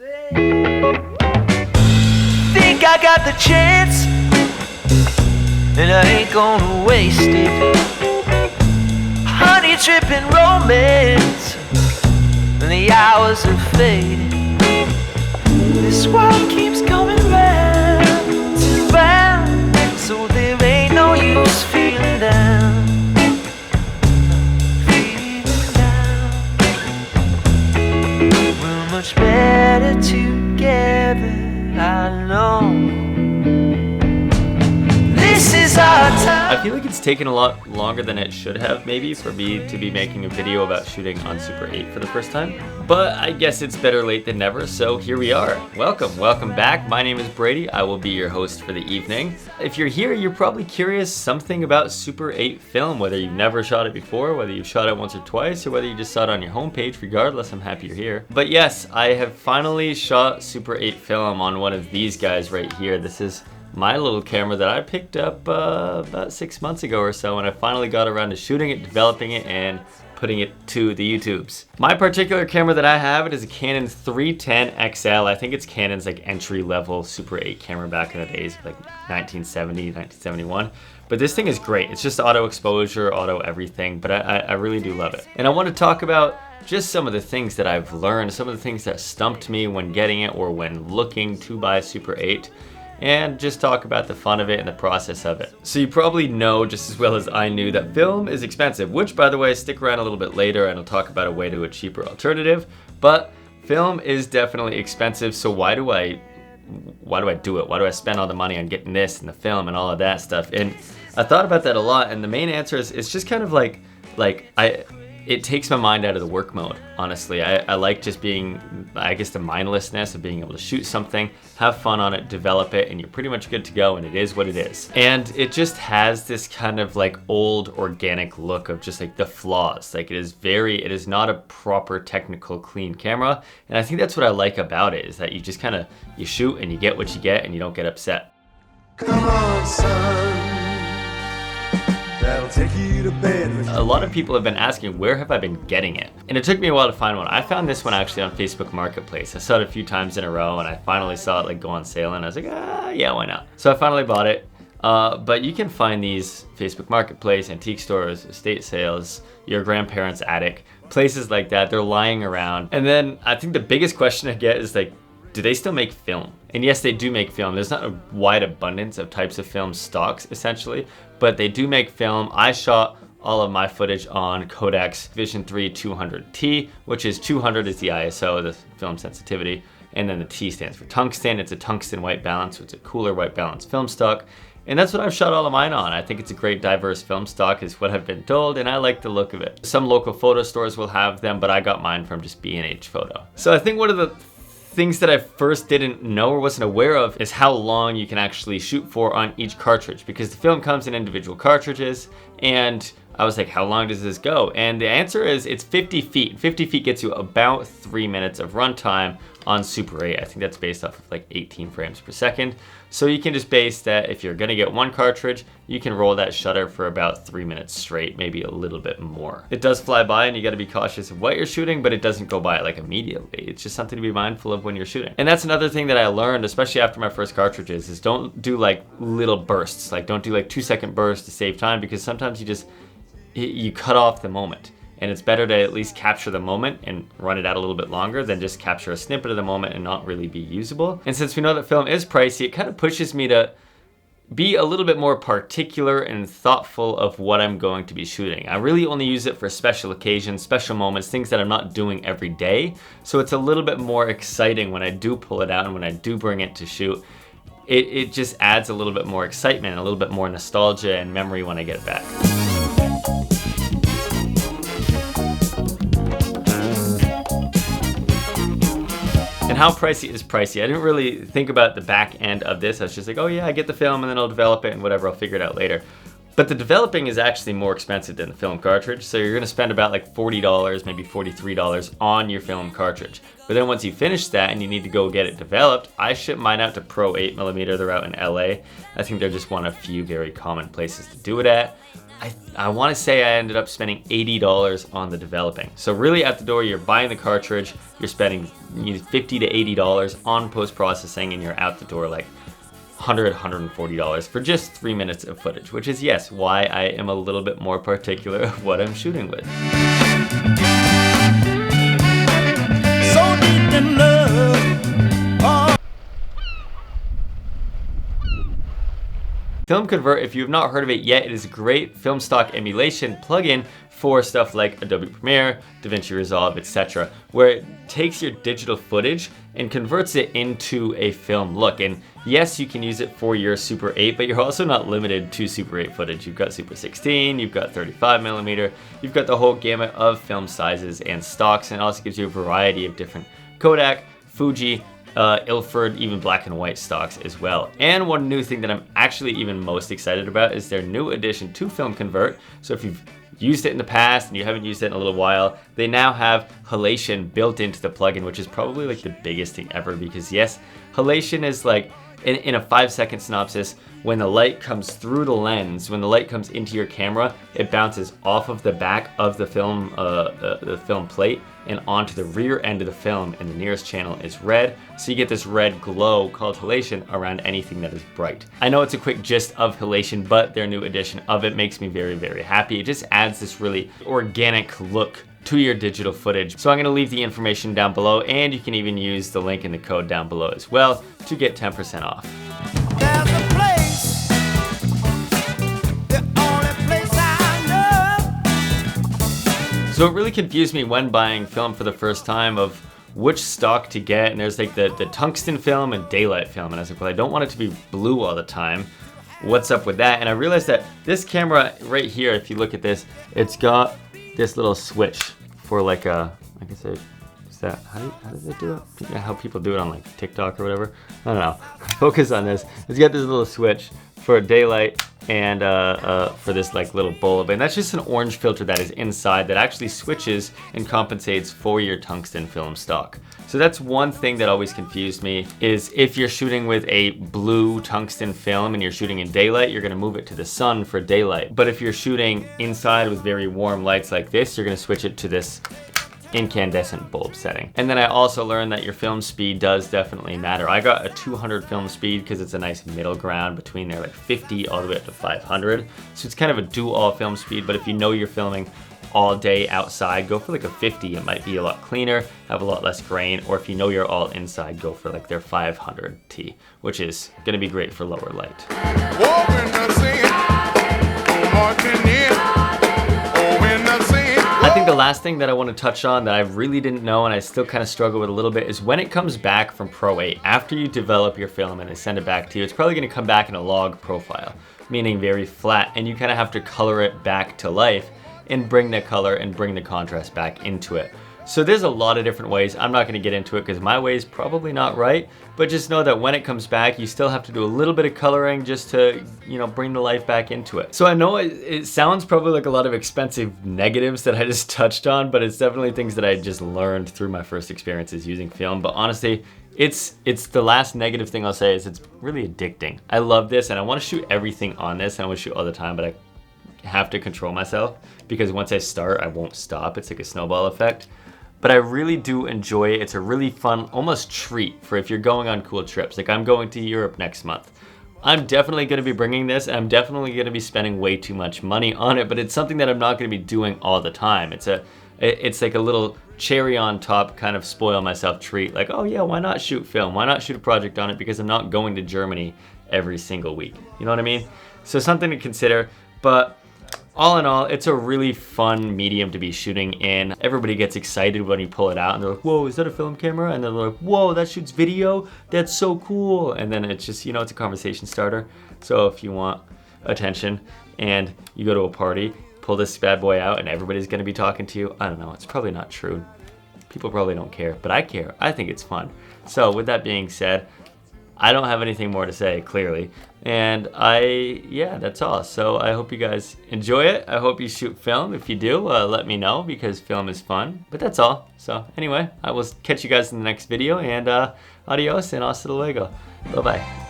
Think I got the chance, and I ain't gonna waste it. Honey dripping romance, and the hours are fading. This world keeps going round and round, so there ain't no use feeling down. Feeling down. We're much better together, I know. This is our time. I feel like it's taken a lot longer than it should have, maybe, for me to be making a video about shooting on Super 8 for the first time. But I guess it's better late than never, so here we are. Welcome back. My name is Brady. I will be your host for the evening. If you're here, you're probably curious something about Super 8 film, whether you've never shot it before, whether you've shot it once or twice, or whether you just saw it on your homepage. Regardless, I'm happy you're here. But yes, I have finally shot Super 8 film on one of these guys right here. This is my little camera that I picked up about 6 months ago or so, and I finally got around to shooting it, developing it, and putting it to the YouTubes. My particular camera that I have, it is a Canon 310 XL. I think it's Canon's like entry-level Super 8 camera back in the days, like 1970, 1971. But this thing is great. It's just auto exposure, auto everything, but I really do love it. And I want to talk about just some of the things that I've learned, some of the things that stumped me when getting it or when looking to buy Super 8. And just talk about the fun of it and the process of it. So you probably know just as well as I knew that film is expensive, which, by the way, stick around a little bit later and I'll talk about a way to a cheaper alternative. But film is definitely expensive, so why do I do it? Why do I spend all the money on getting this and the film and all of that stuff? And I thought about that a lot, and the main answer is it's just kind of it takes my mind out of the work mode, honestly. I like just being, I guess, the mindlessness of being able to shoot something, have fun on it, develop it, and you're pretty much good to go, and it is what it is. And it just has this kind of like old organic look of just like the flaws. Like it is not a proper technical clean camera. And I think that's what I like about it, is that you just kind of, you shoot and you get what you get and you don't get upset. Come on, son. That'll take you to bed. A lot of people have been asking, where have I been getting it? And it took me a while to find one. I found this one actually on Facebook Marketplace. I saw it a few times in a row, and I finally saw it like go on sale, and I was like, yeah, why not? So I finally bought it. But you can find these Facebook Marketplace, antique stores, estate sales, your grandparents' attic, places like that. They're lying around. And then I think the biggest question I get is like, do they still make film? And yes, they do make film. There's not a wide abundance of types of film stocks, essentially, but they do make film. I shot all of my footage on Kodak's Vision 3 200T, which is 200 is the ISO, the film sensitivity, and then the T stands for tungsten. It's a tungsten white balance, so it's a cooler white balance film stock. And that's what I've shot all of mine on. I think it's a great diverse film stock is what I've been told, and I like the look of it. Some local photo stores will have them, but I got mine from just B&H Photo. So I think one of the things that I first didn't know or wasn't aware of is how long you can actually shoot for on each cartridge, because the film comes in individual cartridges, and I was like, how long does this go? And the answer is it's 50 feet. 50 feet gets you about 3 minutes of runtime on Super 8. I think that's based off of like 18 frames per second. So you can just base that if you're gonna get one cartridge, you can roll that shutter for about 3 minutes straight, maybe a little bit more. It does fly by and you gotta be cautious of what you're shooting, but it doesn't go by like immediately. It's just something to be mindful of when you're shooting. And that's another thing that I learned, especially after my first cartridges, is don't do like little bursts. Like don't do like 2-second bursts to save time, because sometimes you cut off the moment. And it's better to at least capture the moment and run it out a little bit longer than just capture a snippet of the moment and not really be usable. And since we know that film is pricey, it kind of pushes me to be a little bit more particular and thoughtful of what I'm going to be shooting. I really only use it for special occasions, special moments, things that I'm not doing every day. So it's a little bit more exciting when I do pull it out and when I do bring it to shoot. It just adds a little bit more excitement, a little bit more nostalgia and memory when I get it back. And how pricey is pricey? I didn't really think about the back end of this. I was just like, oh yeah, I get the film and then I'll develop it and whatever, I'll figure it out later. But the developing is actually more expensive than the film cartridge, so you're gonna spend about like $40, maybe $43 on your film cartridge. But then once you finish that and you need to go get it developed, I ship mine out to Pro 8mm. They're out in LA. I think they're just one of a few very common places to do it at. I want to say I ended up spending $80 on the developing. So really at the door, you're buying the cartridge, you're spending $50 to $80 on post-processing, and you're out the door like $100, $140 for just 3 minutes of footage, which is, yes, why I am a little bit more particular of what I'm shooting with. So deep in love. Film Convert, if you have not heard of it yet, it is a great film stock emulation plugin for stuff like Adobe Premiere, DaVinci Resolve, etc., where it takes your digital footage and converts it into a film look. And yes, you can use it for your Super 8, but you're also not limited to Super 8 footage. You've got Super 16, you've got 35mm, you've got the whole gamut of film sizes and stocks, and it also gives you a variety of different Kodak, Fuji, Ilford, even black and white stocks as well. And one new thing that I'm actually even most excited about is their new addition to Film Convert. So if you've used it in the past and you haven't used it in a little while, they now have halation built into the plugin, which is probably like the biggest thing ever, because yes, halation is like, in a 5-second synopsis, when the light comes through the lens, when the light comes into your camera, it bounces off of the back of the film plate and onto the rear end of the film, and the nearest channel is red. So you get this red glow called halation around anything that is bright. I know it's a quick gist of halation, but their new edition of it makes me very, very happy. It just adds this really organic look to your digital footage. So I'm gonna leave the information down below, and you can even use the link in the code down below as well to get 10% off. There's a place, the only place I know. So it really confused me when buying film for the first time of which stock to get, and there's like the tungsten film and daylight film, and I was like, well, I don't want it to be blue all the time. What's up with that? And I realized that this camera right here, if you look at this, it's got this little switch for like a, I guess is that, how does it do it? How people do it on like TikTok or whatever? I don't know. Focus on this. It's got this little switch for daylight and for this like little bulb, and that's just an orange filter that is inside that actually switches and compensates for your tungsten film stock. So that's one thing that always confused me, is if you're shooting with a blue tungsten film and you're shooting in daylight, you're gonna move it to the sun for daylight. But if you're shooting inside with very warm lights like this, you're gonna switch it to this incandescent bulb setting. And then I also learned that your film speed does definitely matter. I got a 200 film speed because it's a nice middle ground between there, like 50 all the way up to 500. So it's kind of a dual film speed, but if you know you're filming all day outside, go for like a 50. It might be a lot cleaner, have a lot less grain, or if you know you're all inside, go for like their 500T, which is gonna be great for lower light. I think the last thing that I want to touch on that I really didn't know and I still kind of struggle with a little bit is when it comes back from Pro 8, after you develop your film and they send it back to you, it's probably going to come back in a log profile, meaning very flat, and you kind of have to color it back to life and bring the color and bring the contrast back into it. So there's a lot of different ways. I'm not going to get into it because my way is probably not right, but just know that when it comes back, you still have to do a little bit of coloring just to, you know, bring the life back into it. So I know it sounds probably like a lot of expensive negatives that I just touched on, but it's definitely things that I just learned through my first experiences using film. But honestly, it's the last negative thing I'll say is it's really addicting. I love this and I want to shoot everything on this, and I want to shoot all the time, but I have to control myself because once I start, I won't stop. It's like a snowball effect. But I really do enjoy it. It's a really fun, almost treat for if you're going on cool trips. Like I'm going to Europe next month. I'm definitely gonna be bringing this, and I'm definitely gonna be spending way too much money on it, but it's something that I'm not gonna be doing all the time. It's like a little cherry on top kind of spoil myself treat. Like, oh yeah, why not shoot film? Why not shoot a project on it? Because I'm not going to Germany every single week. You know what I mean? So something to consider, but all in all, it's a really fun medium to be shooting in. Everybody gets excited when you pull it out and they're like, whoa, is that a film camera? And then they're like, whoa, that shoots video? That's so cool. And then it's just, you know, it's a conversation starter. So if you want attention and you go to a party, pull this bad boy out and everybody's gonna be talking to you. I don't know, it's probably not true. People probably don't care, but I care. I think it's fun. So with that being said, I don't have anything more to say, clearly. And yeah, that's all. So I hope you guys enjoy it. I hope you shoot film. If you do, let me know, because film is fun. But that's all. So anyway, I will catch you guys in the next video, and adios and hasta luego. Bye-bye.